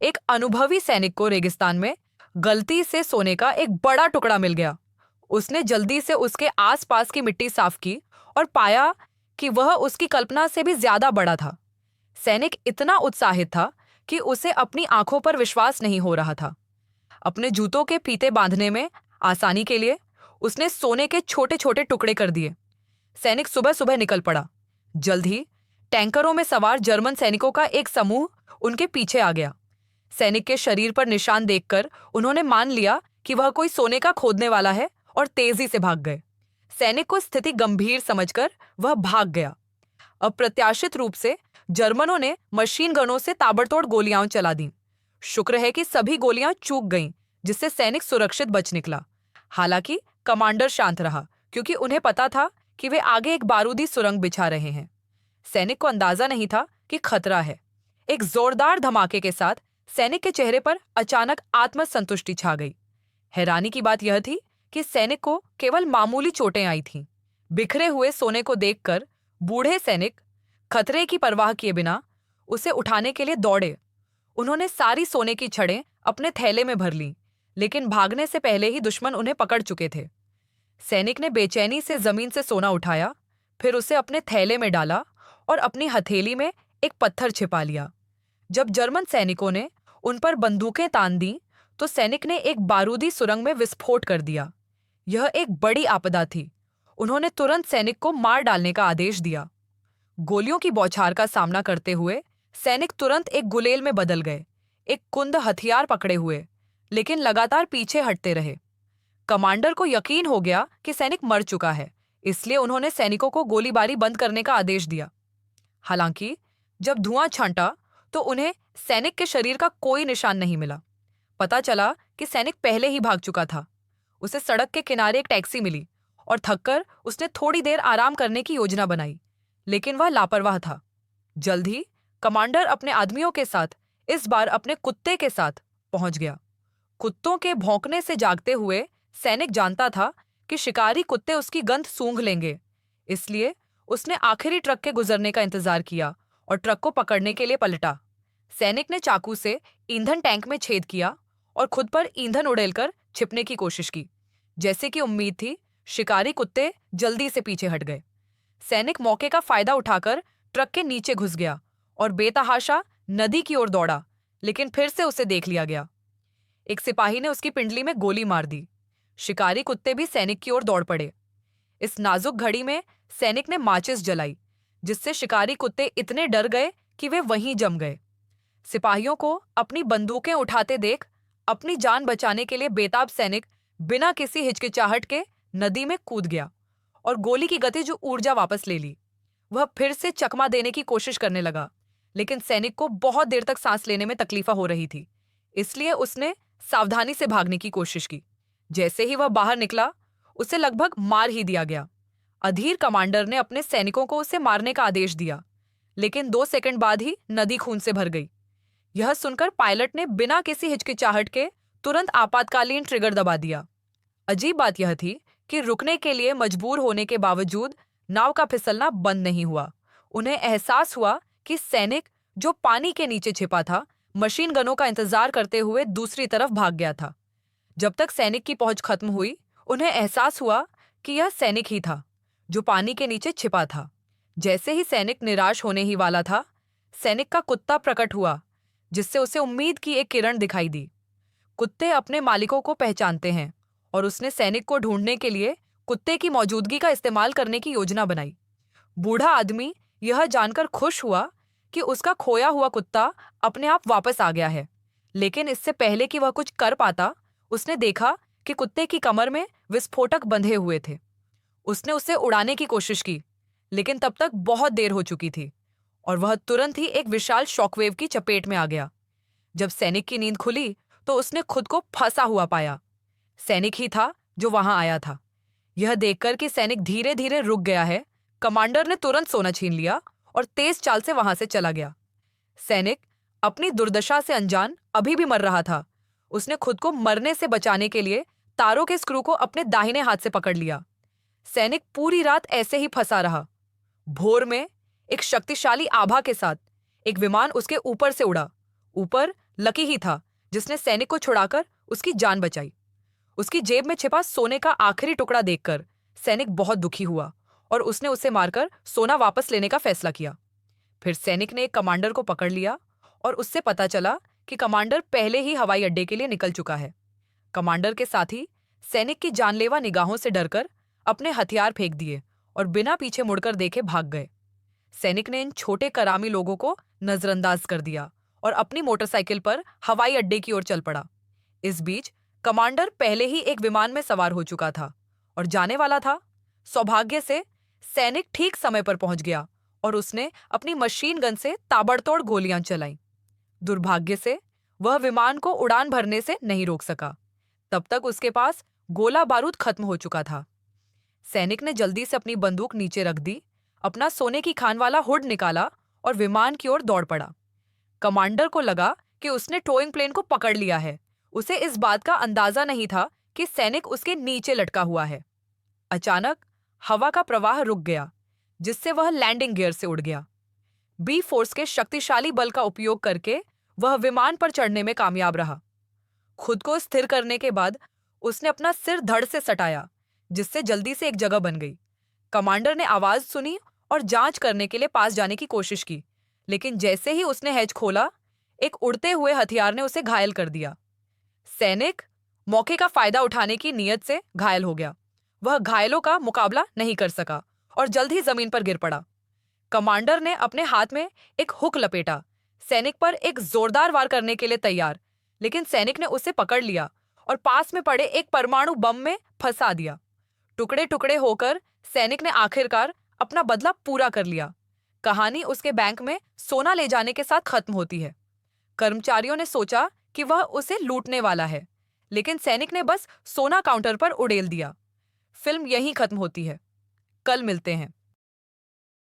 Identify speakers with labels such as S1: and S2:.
S1: एक अनुभवी सैनिक को रेगिस्तान में गलती से सोने का एक बड़ा टुकड़ा मिल गया। उसने जल्दी से उसके आसपास की मिट्टी साफ की और पाया कि वह उसकी कल्पना से भी ज्यादा बड़ा था। सैनिक इतना उत्साहित था कि उसे अपनी आंखों पर विश्वास नहीं हो रहा था। अपने जूतों के फीते बांधने में आसानी के लिए उसने सोने के छोटे छोटे टुकड़े कर दिए। सैनिक सुबह सुबह निकल पड़ा। जल्द ही टैंकरों में सवार जर्मन सैनिकों का एक समूह उनके पीछे आ गया। सैनिक के शरीर पर निशान देखकर उन्होंने मान लिया कि वह कोई सोने का खोदने वाला है और तेजी से भाग गए। सैनिक को स्थिति गंभीर समझकर वह भाग गया। अप्रत्याशित रूप से जर्मनों ने मशीन गनों से ताबड़तोड़ गोलियां चला दी। शुक्र है कि सभी गोलियां चूक गईं, जिससे सैनिक सुरक्षित बच निकला। हालांकि कमांडर शांत रहा, क्योंकि उन्हें पता था कि वे आगे एक बारूदी सुरंग बिछा रहे हैं। सैनिक को अंदाजा नहीं था कि खतरा है। एक जोरदार धमाके के साथ सैनिक के चेहरे पर अचानक आत्मसंतुष्टि छा गई। हैरानी की बात यह थी कि सैनिक को केवल मामूली चोटें आई थीं। बिखरे हुए सोने को देखकर बूढ़े सैनिक खतरे की परवाह किए बिना उसे उठाने के लिए दौड़े। उन्होंने सारी सोने की छड़ें अपने थैले में भर लीं, लेकिन भागने से पहले ही दुश्मन उन्हें पकड़ चुके थे। सैनिक ने बेचैनी से जमीन से सोना उठाया, फिर उसे अपने थैले में डाला और अपनी हथेली में एक पत्थर छिपा लिया। जब जर्मन सैनिकों ने उन पर बंदूकें तान दी, तो सैनिक ने एक बारूदी सुरंग में विस्फोट कर दिया। यह एक बड़ी आपदा थी। उन्होंने तुरंत सैनिक को मार डालने का आदेश दिया। गोलियों की बौछार का सामना करते हुए सैनिक तुरंत एक गुलेल में बदल गए, एक कुंद हथियार पकड़े हुए, लेकिन लगातार पीछे हटते रहे। कमांडर को यकीन हो गया कि सैनिक मर चुका है, इसलिए उन्होंने सैनिकों को गोलीबारी बंद करने का आदेश दिया। हालांकि जब धुआं छंटा तो उन्हें सैनिक के शरीर का कोई निशान नहीं मिला। पता चला कि सैनिक पहले ही भाग चुका था। उसे सड़क के किनारे एक टैक्सी मिली और थककर उसने थोड़ी देर आराम करने की योजना बनाई, लेकिन वह लापरवाह था। जल्द ही कमांडर अपने आदमियों के साथ, इस बार अपने कुत्ते के साथ, पहुंच गया। कुत्तों के भौंकने से जागते हुए सैनिक जानता था कि शिकारी कुत्ते उसकी गंध सूंघ लेंगे, इसलिए उसने आखिरी ट्रक के गुजरने का इंतजार किया और ट्रक को पकड़ने के लिए पलटा। सैनिक ने चाकू से ईंधन टैंक में छेद किया और खुद पर ईंधन उड़ेलकर छिपने की कोशिश की। जैसे कि उम्मीद थी, शिकारी कुत्ते जल्दी से पीछे हट गए। सैनिक मौके का फायदा उठाकर ट्रक के नीचे घुस गया और बेतहाशा नदी की ओर दौड़ा, लेकिन फिर से उसे देख लिया गया। एक सिपाही ने उसकी पिंडली में गोली मार दी। शिकारी कुत्ते भी सैनिक की ओर दौड़ पड़े। इस नाजुक घड़ी में सैनिक ने माचिस जलाई, जिससे शिकारी कुत्ते इतने डर गए कि वे वहीं जम गए। सिपाहियों को अपनी बंदूकें उठाते देख अपनी जान बचाने के लिए बेताब सैनिक बिना किसी हिचकिचाहट के नदी में कूद गया और गोली की गति जो ऊर्जा वापस ले ली। वह फिर से चकमा देने की कोशिश करने लगा, लेकिन सैनिक को बहुत देर तक सांस लेने में तकलीफ हो रही थी, इसलिए उसने सावधानी से भागने की कोशिश की। जैसे ही वह बाहर निकला, उसे लगभग मार ही दिया गया। अधीर कमांडर ने अपने सैनिकों को उसे मारने का आदेश दिया, लेकिन 2 सेकंड बाद ही नदी खून से भर गई। यह सुनकर पायलट ने बिना किसी हिचकिचाहट के तुरंत आपातकालीन ट्रिगर दबा दिया। अजीब बात यह थी कि रुकने के लिए मजबूर होने के बावजूद नाव का फिसलना बंद नहीं हुआ। उन्हें एहसास हुआ कि सैनिक, जो पानी के नीचे छिपा था, मशीन गनों का इंतजार करते हुए दूसरी तरफ भाग गया था। जब तक सैनिक की पहुंच खत्म हुई, उन्हें एहसास हुआ कि यह सैनिक ही था जो पानी के नीचे छिपा था। जैसे ही सैनिक निराश होने ही वाला था, सैनिक का कुत्ता प्रकट हुआ, जिससे उसे उम्मीद की एक किरण दिखाई दी। कुत्ते अपने मालिकों को पहचानते हैं और उसने सैनिक को ढूंढने के लिए कुत्ते की मौजूदगी का इस्तेमाल करने की योजना बनाई। बूढ़ा आदमी यह जानकर खुश हुआ कि उसका खोया हुआ कुत्ता अपने आप वापस आ गया है, लेकिन इससे पहले कि वह कुछ कर पाता, उसने देखा कि कुत्ते की कमर में विस्फोटक बंधे हुए थे। उसने उसे उड़ाने की कोशिश की, लेकिन तब तक बहुत देर हो चुकी थी और वह तुरंत ही एक विशाल शॉकवेव की चपेट में आ गया। जब सैनिक की नींद खुली तो उसने खुद को फंसा हुआ पाया। सैनिक ही था जो वहां आया था। यह देखकर कि सैनिक धीरे धीरे रुक गया है, कमांडर ने तुरंत सोना छीन लिया और तेज चाल से वहां से चला गया। सैनिक अपनी दुर्दशा से अनजान अभी भी मर रहा था। उसने खुद को मरने से बचाने के लिए तारों के स्क्रू को अपने दाहिने हाथ से पकड़ लिया। सैनिक पूरी रात ऐसे ही फंसा रहा। भोर में एक शक्तिशाली आभा के साथ एक विमान उसके ऊपर से उड़ा। ऊपर लकी ही था जिसने सैनिक को छुड़ाकर उसकी जान बचाई। उसकी जेब में छिपा सोने का आखिरी टुकड़ा देखकर सैनिक बहुत दुखी हुआ और उसने उसे मारकर सोना वापस लेने का फैसला किया। फिर सैनिक ने एक कमांडर को पकड़ लिया और उससे पता चला कि कमांडर पहले ही हवाई अड्डे के लिए निकल चुका है। कमांडर के साथी सैनिक की जानलेवा निगाहों से डरकर अपने हथियार फेंक दिए और बिना पीछे मुड़कर देखे भाग गए। सैनिक ने इन छोटे करामी लोगों को नजरअंदाज कर दिया और अपनी मोटरसाइकिल पर हवाई अड्डे की ओर चल पड़ा। इस बीच कमांडर पहले ही एक विमान में सवार हो चुका था और जाने वाला था। सौभाग्य से सैनिक ठीक समय पर पहुंच गया और उसने अपनी मशीन गन से ताबड़तोड़ गोलियां चलाईं। दुर्भाग्य से वह विमान को उड़ान भरने से नहीं रोक सका। तब तक उसके पास गोला बारूद खत्म हो चुका था। सैनिक ने जल्दी से अपनी बंदूक नीचे रख दी, अपना सोने की खान वाला हुड निकाला और विमान की ओर दौड़ पड़ा। कमांडर को लगा कि उसने टोइंग प्लेन को पकड़ लिया है। उसे इस बात का अंदाजा नहीं था कि सैनिक उसके नीचे लटका हुआ है। अचानक हवा का प्रवाह रुक गया, जिससे वह लैंडिंग गियर से उड़ गया। बी फोर्स के शक्तिशाली बल का उपयोग करके वह विमान पर चढ़ने में कामयाब रहा। खुद को स्थिर करने के बाद उसने अपना सिर धड़ से सटाया, जिससे जल्दी से एक जगह बन गई। कमांडर ने आवाज सुनी और जांच करने के लिए पास जाने की कोशिश की, लेकिन जैसे ही उसने हैच खोला, एक उड़ते हुए हथियार ने उसे घायल कर दिया। सैनिक मौके का फायदा उठाने की नीयत से घायल हो गया। वह घायलों का मुकाबला नहीं कर सका और जल्द ही जमीन पर गिर पड़ा। कमांडर ने अपने हाथ में एक हुक लपेटा, सैनिक पर एक जोरदार वार करने के लिए तैयार, लेकिन सैनिक ने उसे पकड़ लिया और पास में पड़े एक परमाणु बम में फंसा दिया। टुकड़े टुकड़े होकर सैनिक ने आखिरकार अपना बदला पूरा कर लिया। कहानी उसके बैंक में सोना ले जाने के साथ खत्म होती है। कर्मचारियों ने सोचा कि वह उसे लूटने वाला है, लेकिन सैनिक ने बस सोना काउंटर पर उड़ेल दिया। फिल्म यहीं खत्म होती है। कल मिलते हैं।